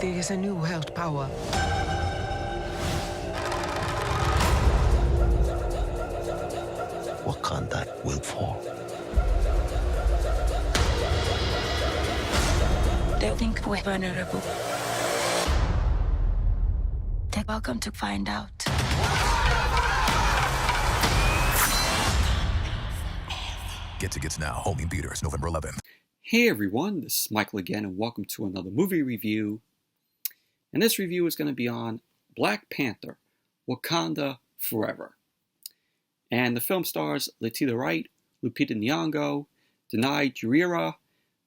There is a new world power. Wakanda will fall. They think we're vulnerable. They're welcome to find out. Get tickets now, only in theaters, November 11th. Hey everyone, this is Michael again, and welcome to another movie review. And this review is going to be on Black Panther, Wakanda Forever. And the film stars Letitia Wright, Lupita Nyong'o, Danai Gurira,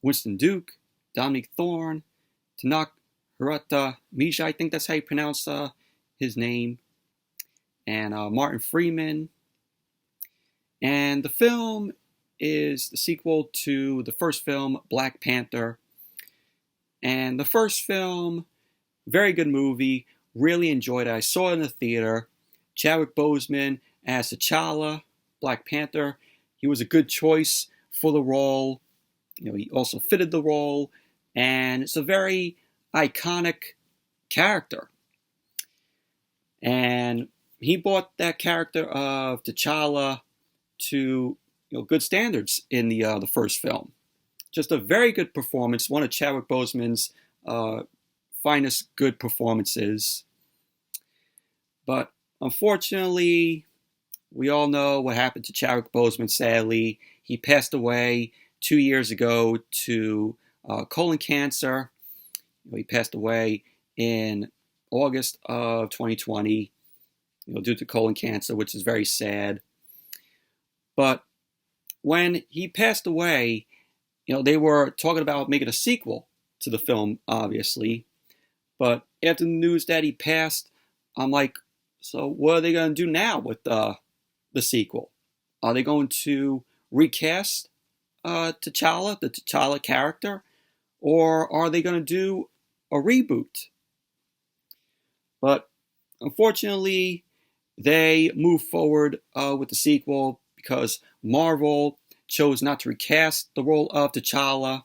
Winston Duke, Dominique Thorne, Tenoch Huerta Mejía, I think that's how you pronounce his name, and Martin Freeman. And the film is the sequel to the first film, Black Panther. And the first film, very good movie, really enjoyed it. I saw it in the theater. Chadwick Boseman as T'Challa, Black Panther. He was a good choice for the role. You know, he also fitted the role, and it's a very iconic character. And he brought that character of T'Challa to good standards in the first film. Just a very good performance, one of Chadwick Boseman's finest good performances. But unfortunately, we all know what happened to Chadwick Boseman, sadly. He passed away 2 years ago to colon cancer. He passed away in August of 2020, due to colon cancer, which is very sad. But when he passed away, they were talking about making a sequel to the film, obviously. But after the news that he passed, I'm like, so what are they going to do now with the sequel? Are they going to recast T'Challa, the T'Challa character? Or are they going to do a reboot? But unfortunately, they moved forward with the sequel because Marvel chose not to recast the role of T'Challa.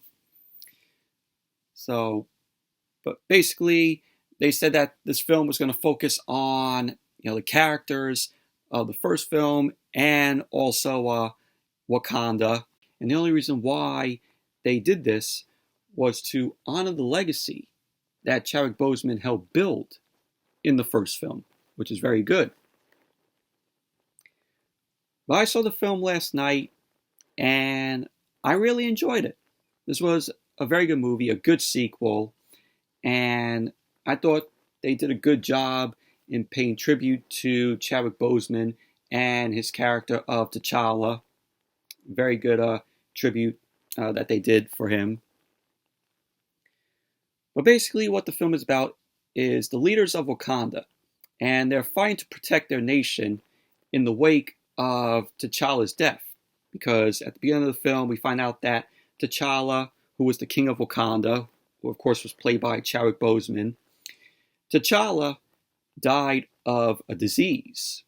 But basically, they said that this film was going to focus on the characters of the first film and also Wakanda. And the only reason why they did this was to honor the legacy that Chadwick Boseman helped build in the first film, which is very good. But I saw the film last night, and I really enjoyed it. This was a very good movie, a good sequel, and I thought they did a good job in paying tribute to Chadwick Boseman and his character of T'Challa. Very good tribute that they did for him. But basically what the film is about is the leaders of Wakanda, and they're fighting to protect their nation in the wake of T'Challa's death. Because at the beginning of the film, we find out that T'Challa, who was the king of Wakanda, who of course was played by Chadwick Boseman, T'Challa died of a disease.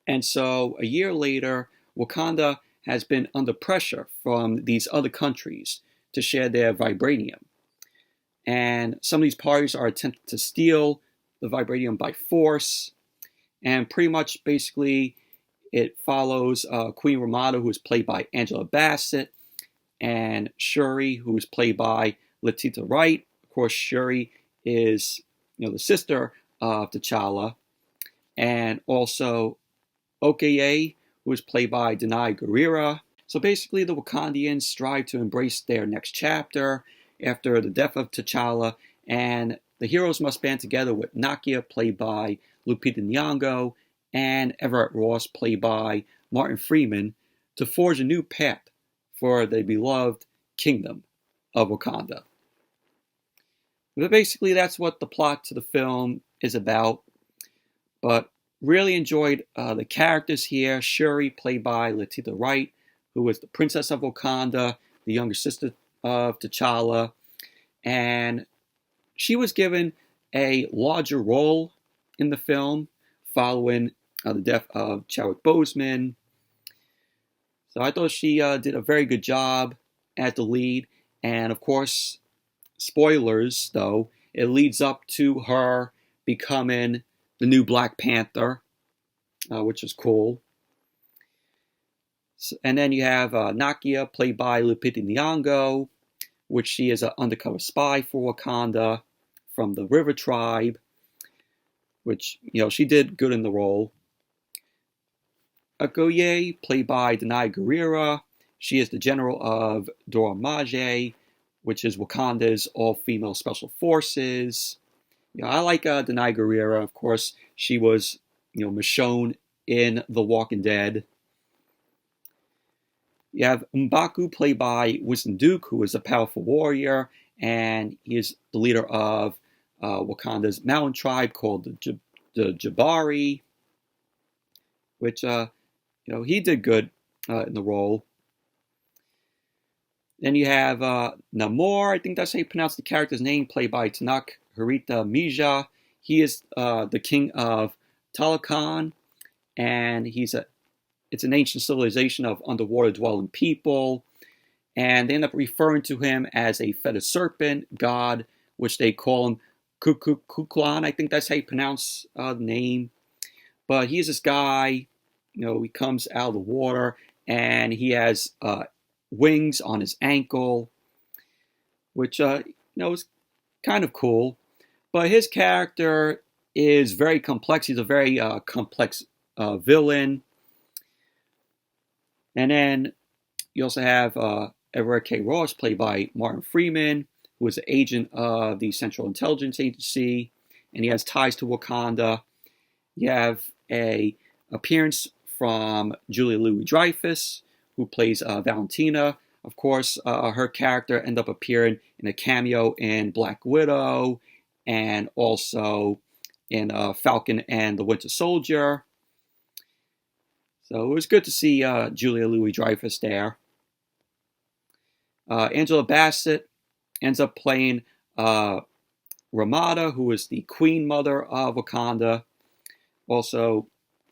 And so a year later, Wakanda has been under pressure from these other countries to share their vibranium. And some of these parties are attempting to steal the vibranium by force. And pretty much basically it follows Queen Ramonda, who is played by Angela Bassett, and Shuri, who is played by Letitia Wright. Of course, Shuri is the sister of T'Challa. And also Okoye, who is played by Danai Gurira. So basically the Wakandians strive to embrace their next chapter after the death of T'Challa, and the heroes must band together with Nakia, played by Lupita Nyong'o, and Everett Ross, played by Martin Freeman, to forge a new path for the beloved kingdom of Wakanda. But basically that's what the plot to the film is about. But really enjoyed the characters here. Shuri, played by Letitia Wright, who was the princess of Wakanda, the younger sister of T'Challa, and she was given a larger role in the film following the death of Chadwick Boseman. So I thought she did a very good job as the lead, and of course, spoilers though, it leads up to her becoming the new Black Panther, which is cool. And then you have Nakia, played by Lupita Nyong'o, which she is an undercover spy for Wakanda from the River Tribe, which, she did good in the role. Okoye, played by Danai Gurira, she is the general of Dora Milaje, which is Wakanda's all-female special forces. I like Danai Gurira. Of course, she was, Michonne in The Walking Dead. You have M'Baku, played by Winston Duke, who is a powerful warrior, and he is the leader of Wakanda's mountain tribe called the Jabari, which, he did good in the role. Then you have Namor, I think that's how you pronounce the character's name, played by Tenoch Huerta Mejía. He is the king of Talokan, and it's an ancient civilization of underwater dwelling people, and they end up referring to him as a feathered serpent god, which they call him Kuklan. I think that's how you pronounce the name. But he's this guy, he comes out of the water, and he has wings on his ankle, which, is kind of cool. But his character is very complex. He's a very complex villain. And then you also have Everett K. Ross, played by Martin Freeman, who is an agent of the Central Intelligence Agency, and he has ties to Wakanda. You have a appearance from Julia Louis-Dreyfus, who plays Valentina. Of course, her character ended up appearing in a cameo in Black Widow, and also in Falcon and the Winter Soldier. So it was good to see Julia Louis-Dreyfus there. Angela Bassett ends up playing Ramada, who is the Queen Mother of Wakanda. Also,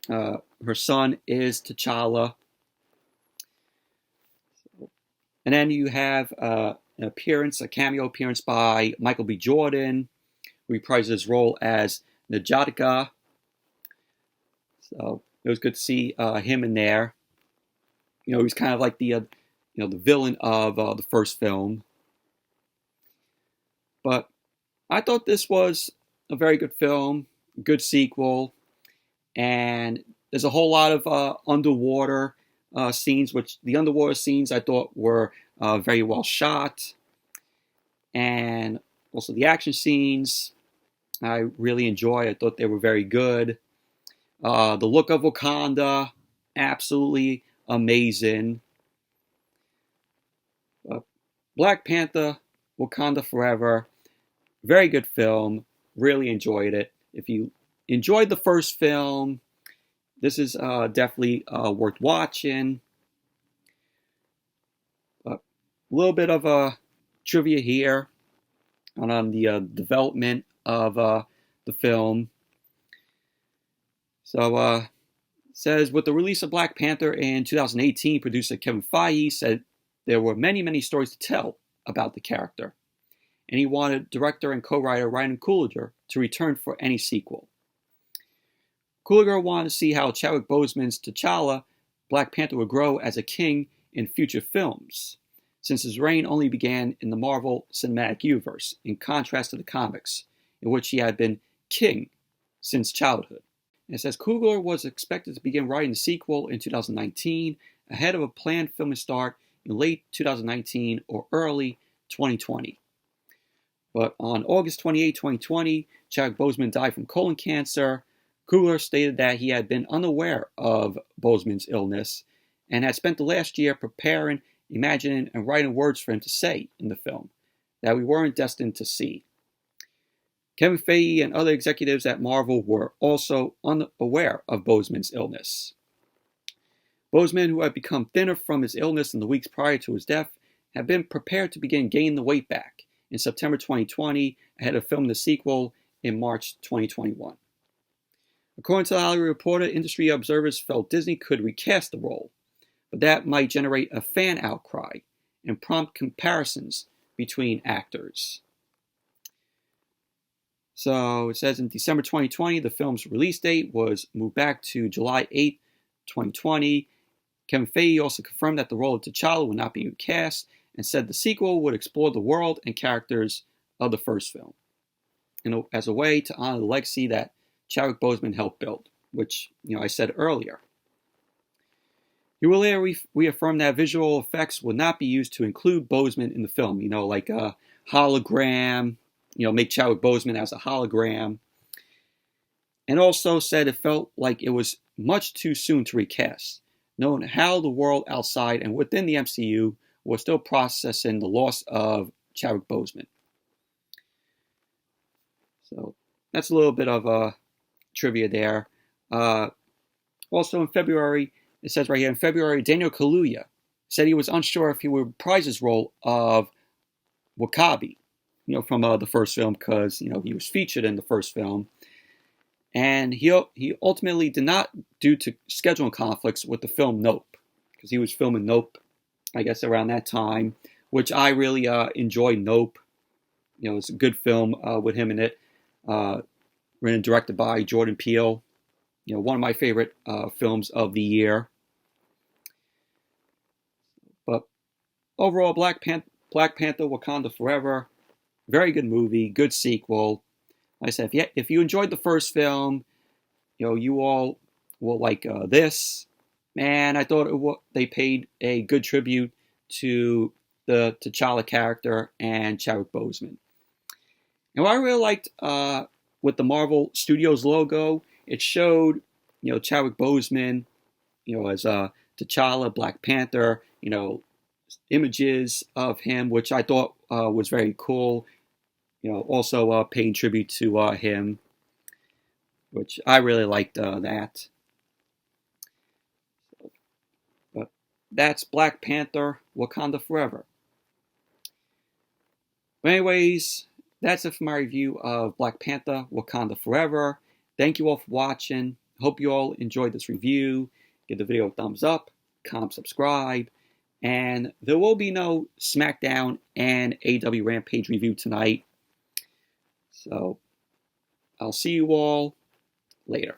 her son is T'Challa. And then you have a cameo appearance by Michael B. Jordan, who reprises his role as N'Jadika. So it was good to see him in there. He's kind of like the villain of the first film. But I thought this was a very good film, good sequel, and there's a whole lot of underwater scenes, which the underwater scenes I thought were very well shot, and also the action scenes I really enjoy. I thought they were very good. The look of Wakanda, absolutely amazing. Black Panther, Wakanda Forever, very good film. Really enjoyed it. If you enjoyed the first film, this is definitely worth watching. A little bit of trivia here on the development of the film. So, it says, with the release of Black Panther in 2018, producer Kevin Feige said there were many, many stories to tell about the character, and he wanted director and co-writer Ryan Coogler to return for any sequel. Coogler wanted to see how Chadwick Boseman's T'Challa, Black Panther, would grow as a king in future films, since his reign only began in the Marvel Cinematic Universe, in contrast to the comics, in which he had been king since childhood. And it says Coogler was expected to begin writing the sequel in 2019, ahead of a planned filming start in late 2019 or early 2020. But on August 28, 2020, Chadwick Boseman died from colon cancer. Coogler stated that he had been unaware of Boseman's illness and had spent the last year preparing, imagining, and writing words for him to say in the film that we weren't destined to see. Kevin Feige and other executives at Marvel were also unaware of Boseman's illness. Boseman, who had become thinner from his illness in the weeks prior to his death, had been prepared to begin gaining the weight back in September 2020 ahead of filming the sequel in March 2021. According to the Hollywood Reporter, industry observers felt Disney could recast the role, but that might generate a fan outcry and prompt comparisons between actors. So it says in December 2020, the film's release date was moved back to July 8th, 2020. Kevin Feige also confirmed that the role of T'Challa would not be recast and said the sequel would explore the world and characters of the first film, as a way to honor the legacy that Chadwick Boseman helped build, which I said earlier. He will later reaffirm that visual effects would not be used to include Boseman in the film, like a hologram, make Chadwick Boseman as a hologram. And also said it felt like it was much too soon to recast, knowing how the world outside and within the MCU was still processing the loss of Chadwick Boseman. So that's a little bit of trivia there. Also in February, it says right here, in February, Daniel Kaluuya said he was unsure if he would reprise his role of W'Kabi, from the first film, because, he was featured in the first film. And he ultimately did not, due to scheduling conflicts with the film Nope, because he was filming Nope, I guess, around that time, which I really enjoyed Nope. It's a good film with him in it. Written and directed by Jordan Peele. One of my favorite films of the year. But overall, Black Panther, Wakanda Forever, very good movie, good sequel. Like I said, if you enjoyed the first film, you all will like this. Man, I thought they paid a good tribute to the T'Challa character and Chadwick Boseman. And what I really liked with the Marvel Studios logo, it showed, Chadwick Boseman, as T'Challa, Black Panther, images of him, which I thought was very cool. Also paying tribute to him, which I really liked that. But that's Black Panther, Wakanda Forever. But anyways, that's it for my review of Black Panther, Wakanda Forever. Thank you all for watching. Hope you all enjoyed this review. Give the video a thumbs up, comment, subscribe. And there will be no SmackDown and AEW Rampage review tonight. So I'll see you all later.